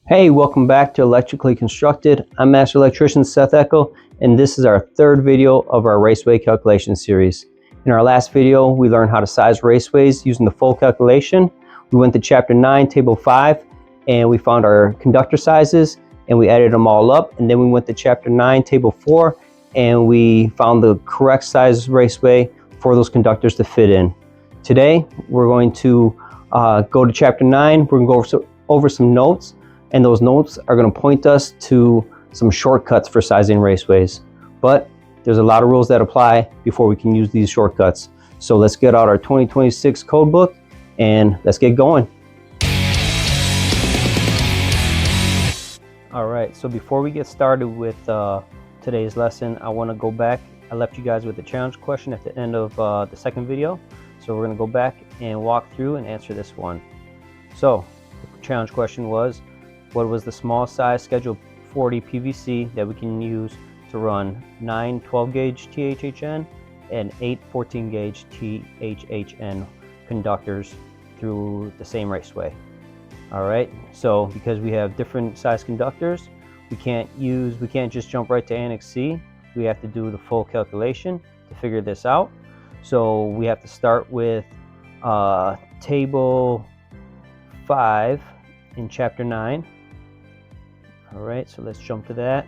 Hey, welcome back to Electrically Constructed. I'm Master Electrician Seth Eckel, and this is our third video of our Raceway calculation series. In our last video, we learned how to size raceways using the full calculation. We went to Chapter 9, Table 5, and we found our conductor sizes, and we added them all up. And then we went to Chapter 9, Table 4, and we found the correct size raceway for those conductors to fit in. Today, we're going to go to Chapter 9. We're going to go over some notes. And those notes are going to point us to some shortcuts for sizing raceways. But there's a lot of rules that apply before we can use these shortcuts. So let's get out our 2026 code book and let's get going. All right, so before we get started with today's lesson, I want to go back. I left you guys with a challenge question at the end of the second video. So we're going to go back and walk through and answer this one. So the challenge question was, what was the small size Schedule 40 PVC that we can use to run 9 12-gauge THHN and 8 14-gauge THHN conductors through the same raceway? All right, so because we have different size conductors, we can't just jump right to Annex C. We have to do the full calculation to figure this out. So we have to start with Table 5 in Chapter 9. All right, so let's jump to that.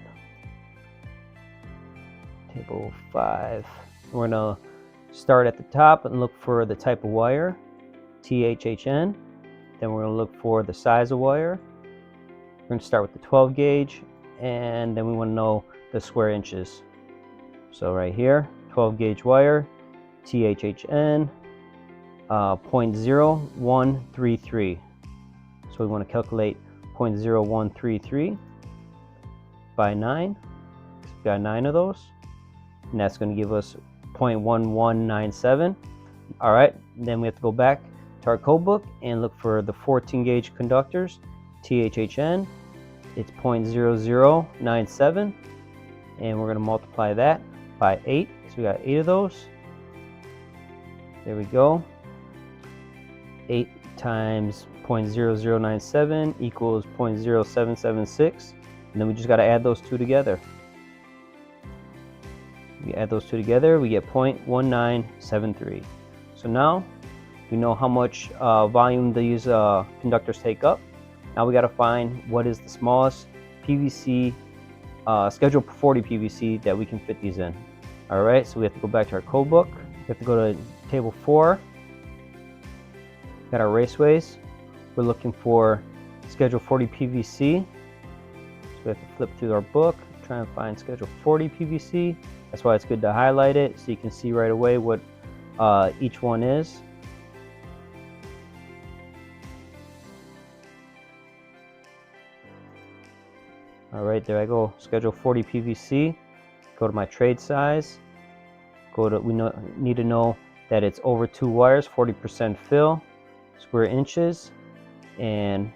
Table 5. We're gonna start at the top and look for the type of wire, THHN. Then we're gonna look for the size of wire. We're gonna start with the 12 gauge, and then we wanna know the square inches. So right here, 12 gauge wire, THHN, 0.0133. So we wanna calculate 0.0133 by 9. So we've got 9 of those, and that's going to give us 0.1197. All right, then we have to go back to our code book and look for the 14 gauge conductors, THHN. It's 0.0097, and we're going to multiply that by 8. So we got 8 of those. There we go. 8 times 0.0097 equals 0.0776, and then we just got to add those two together. We add those two together, we get 0.1973. So now we know how much volume these conductors take up. Now we got to find what is the smallest PVC, Schedule 40 PVC that we can fit these in. All right, so we have to go back to our code book. We have to go to Table 4. Got our raceways. We're looking for Schedule 40 PVC. So we have to flip through our book, try and find Schedule 40 PVC. That's why it's good to highlight it so you can see right away what each one is. All right, there I go. Schedule 40 PVC. Go to my trade size. We need to know that it's over 2 wires, 40% fill, square inches, and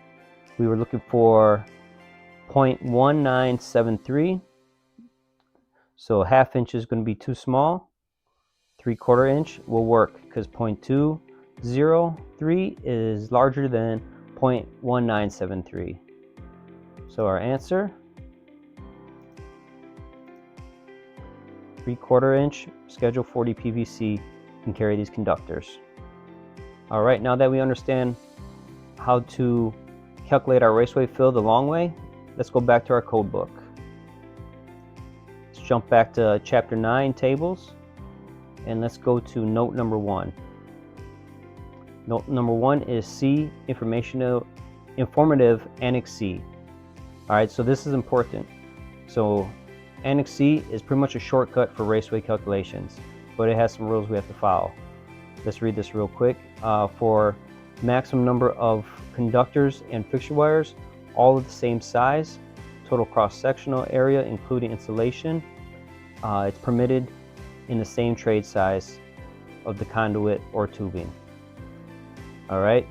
we were looking for 0.1973. So ½ inch is going to be too small. 3/4 inch will work because 0.203 is larger than 0.1973. So our answer, 3/4 inch Schedule 40 PVC can carry these conductors. All right, now that we understand how to calculate our raceway fill the long way, let's go back to our code book. Let's jump back to Chapter 9 tables, and let's go to note number 1. Note number 1 is C, informative Annex C. All right, so this is important. So Annex C is pretty much a shortcut for raceway calculations, but it has some rules we have to follow. Let's read this real quick. For maximum number of conductors and fixture wires, all of the same size, total cross-sectional area including insulation, it's permitted in the same trade size of the conduit or tubing. All right,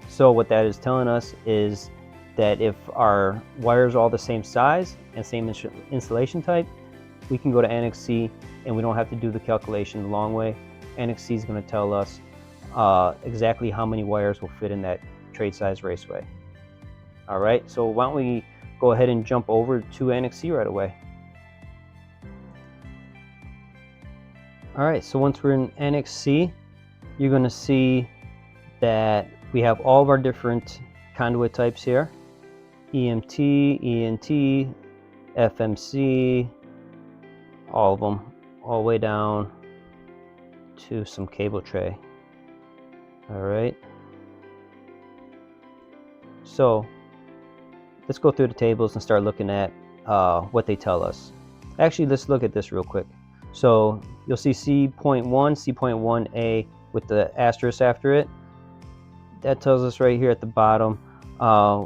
so what that is telling us is that if our wires are all the same size and same insulation type, we can go to Annex C and we don't have to do the calculation the long way. Annex C is going to tell us exactly how many wires will fit in that trade size raceway. All right, so why don't we go ahead and jump over to Annex C right away. All right, so once we're in Annex C, you're going to see that we have all of our different conduit types here: EMT, ENT, FMC, all of them, all the way down to some cable tray. All right, so let's go through the tables and start looking at what they tell us. Actually, let's look at this real quick. So you'll see C.1, C.1a with the asterisk after it. That tells us right here at the bottom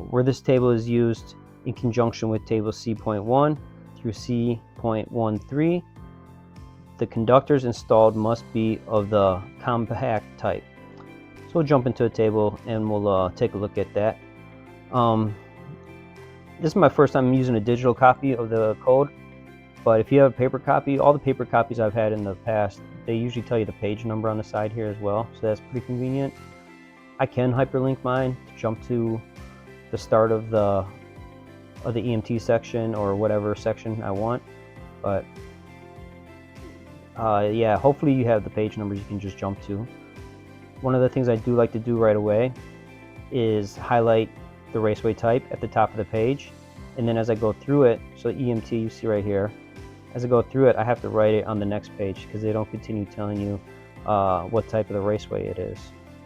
where this table is used in conjunction with table C.1 through C.13. The conductors installed must be of the compact type. So we'll jump into a table and we'll take a look at that. This is my first time using a digital copy of the code, but if you have a paper copy, all the paper copies I've had in the past, they usually tell you the page number on the side here as well, so that's pretty convenient. I can hyperlink mine to jump to the start of the EMT section or whatever section I want, but yeah, hopefully you have the page numbers you can just jump to. One of the things I do like to do right away is highlight the Raceway type at the top of the page, and then as I go through it, so EMT you see right here, as I go through it I have to write it on the next page because they don't continue telling you what type of the Raceway it is.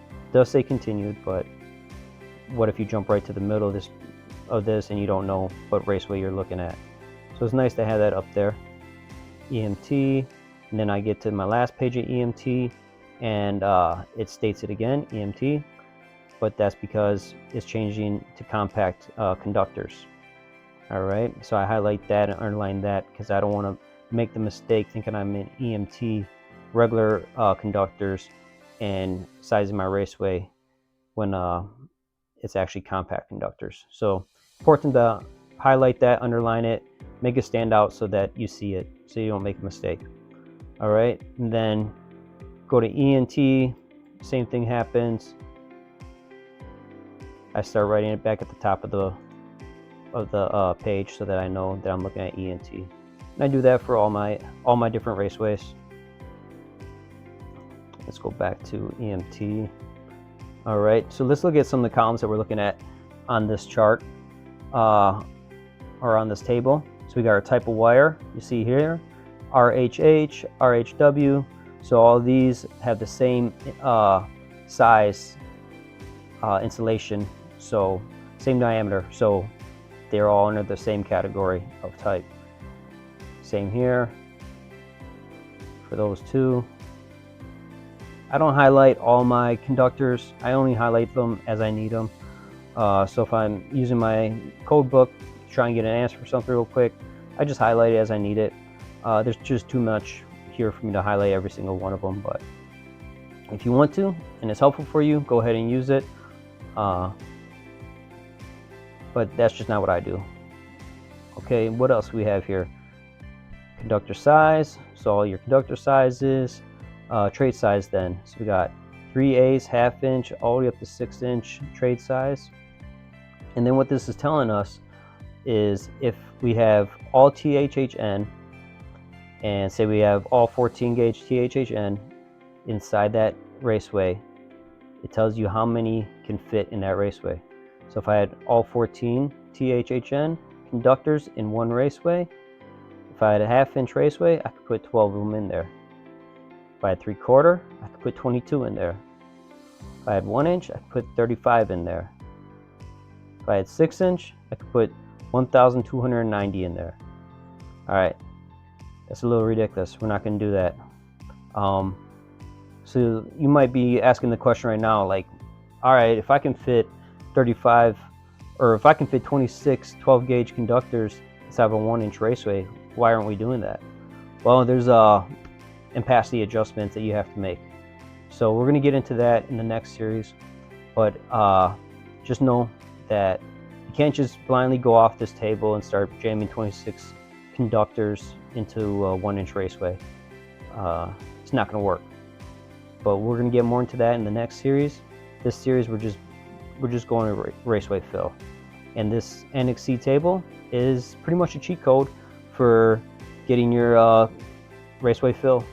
It does say continued, but what if you jump right to the middle of this and you don't know what Raceway you're looking at? So it's nice to have that up there. EMT, and then I get to my last page of EMT and it states it again, EMT, but that's because it's changing to compact conductors. All right, so I highlight that and underline that because I don't want to make the mistake thinking I'm in EMT regular conductors and sizing my Raceway when it's actually compact conductors. So important to highlight that, underline it, make it stand out so that you see it, so you don't make a mistake. All right, and then go to ENT, same thing happens. I start writing it back at the top of the page so that I know that I'm looking at ENT. And I do that for all my different Raceways. Let's go back to EMT. All right, so let's look at some of the columns that we're looking at on this chart or on this table. So we got our type of wire, you see here, RHH, RHW. So all of these have the same size insulation, so same diameter, so they're all under the same category of type. Same here for those two. I don't highlight all my conductors, I only highlight them as I need them. So if I'm using my code book to try and get an answer for something real quick, I just highlight it as I need it. There's just too much here for me to highlight every single one of them, but if you want to and it's helpful for you, go ahead and use it. But that's just not what I do. Okay, what else we have here? Conductor size, so all your conductor sizes, trade size then. So we got 3/8, 1/2 inch, all the way up to 6-inch trade size. And then what this is telling us is if we have all THHN, and say we have all 14 gauge THHN inside that Raceway, it tells you how many can fit in that Raceway. So if I had all 14 THHN conductors in one Raceway, if I had a 1/2 inch Raceway, I could put 12 of them in there. If I had 3/4, I could put 22 in there. If I had 1 inch, I could put 35 in there. If I had 6 inch, I could put 1,290 in there. All right, that's a little ridiculous. We're not going to do that. So you might be asking the question right now, like, all right, if I can fit 35, or if I can fit 26 12 gauge conductors inside of a 1 inch Raceway, why aren't we doing that? Well, there's ampacity adjustments that you have to make. So we're going to get into that in the next series, but just know that you can't just blindly go off this table and start jamming 26 conductors into a 1 inch Raceway. It's not going to work. But we're going to get more into that in the next series. This series we're just going to Raceway fill. And this NEC table is pretty much a cheat code for getting your Raceway fill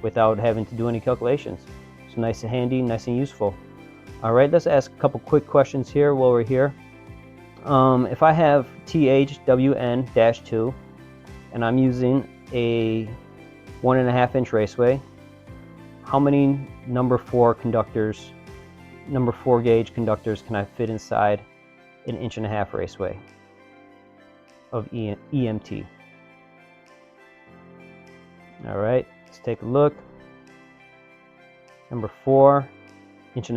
without having to do any calculations. So nice and handy, nice and useful. All right, let's ask a couple quick questions here while we're here. If I have THWN-2 and I'm using a 1.5 inch Raceway, how many number 4 gauge conductors can I fit inside an 1.5 inch Raceway of EMT? All right, let's take a look. Number 4, 1.5 inch, you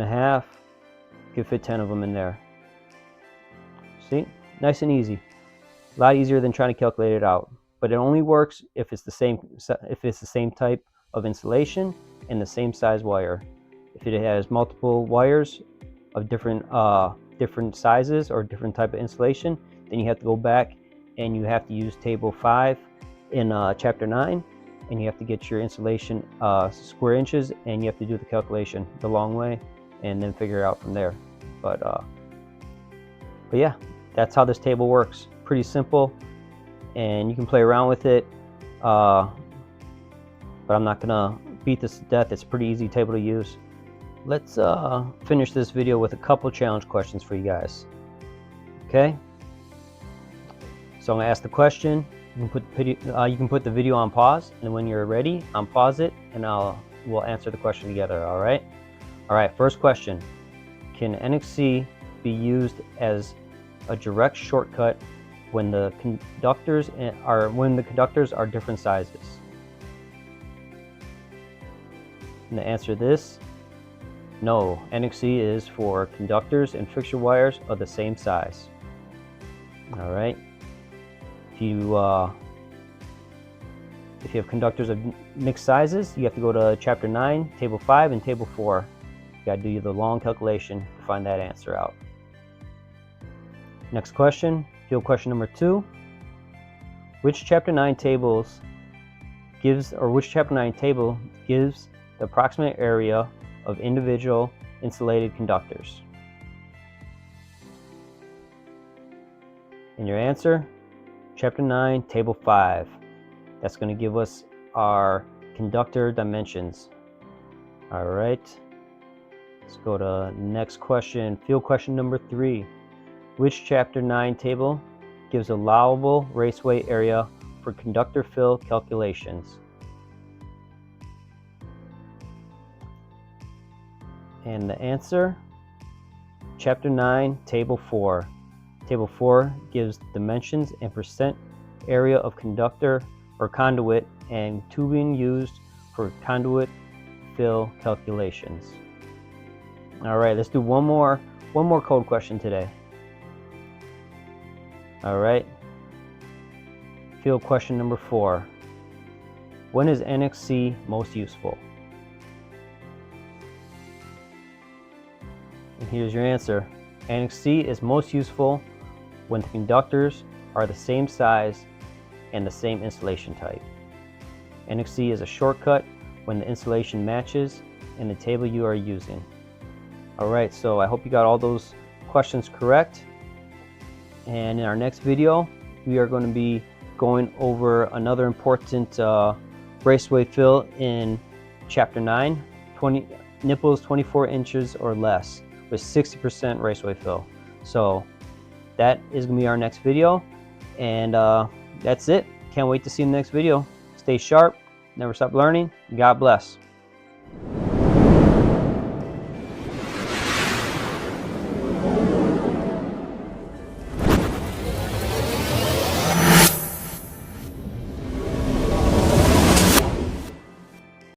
can fit 10 of them in there. See, nice and easy. A lot easier than trying to calculate it out. But it only works if it's the same type of insulation and the same size wire. If it has multiple wires of different sizes or different type of insulation, then you have to go back and you have to use table 5 in chapter 9, and you have to get your insulation square inches, and you have to do the calculation the long way and then figure it out from there. But yeah, that's how this table works. Pretty simple, and you can play around with it, but I'm not gonna beat this to death. It's a pretty easy table to use. Let's finish this video with a couple challenge questions for you guys. Okay, so I'm gonna ask the question. You can put the video on pause, and when you're ready, unpause it, and we'll answer the question together. All right. First question: can NEC be used as a direct shortcut when the conductors are different sizes? And to answer this, no. NEC is for conductors and fixture wires of the same size. All right. If you have conductors of mixed sizes, you have to go to chapter 9, table 5, and table 4. You got to do the long calculation to find that answer out. Next question, field question number 2. Which chapter 9 table gives the approximate area of individual insulated conductors? And your answer, chapter 9, table 5. That's going to give us our conductor dimensions. All right, let's go to next question, field question number 3. Which chapter 9 table gives allowable raceway area for conductor fill calculations? And the answer, chapter 9, table 4. Table 4 gives dimensions and percent area of conductor or conduit and tubing used for conduit fill calculations. All right, let's do one more code question today. All right, field question number 4. When is NEC most useful? And here's your answer. NEC is most useful when the conductors are the same size and the same insulation type. NEC is a shortcut when the insulation matches in the table you are using. All right, so I hope you got all those questions correct. And in our next video, we are going to be going over another important raceway fill in chapter 9, nipples 24 inches or less with 60% raceway fill. So that is going to be our next video, and that's it. Can't wait to see you in the next video. Stay sharp, never stop learning. God bless.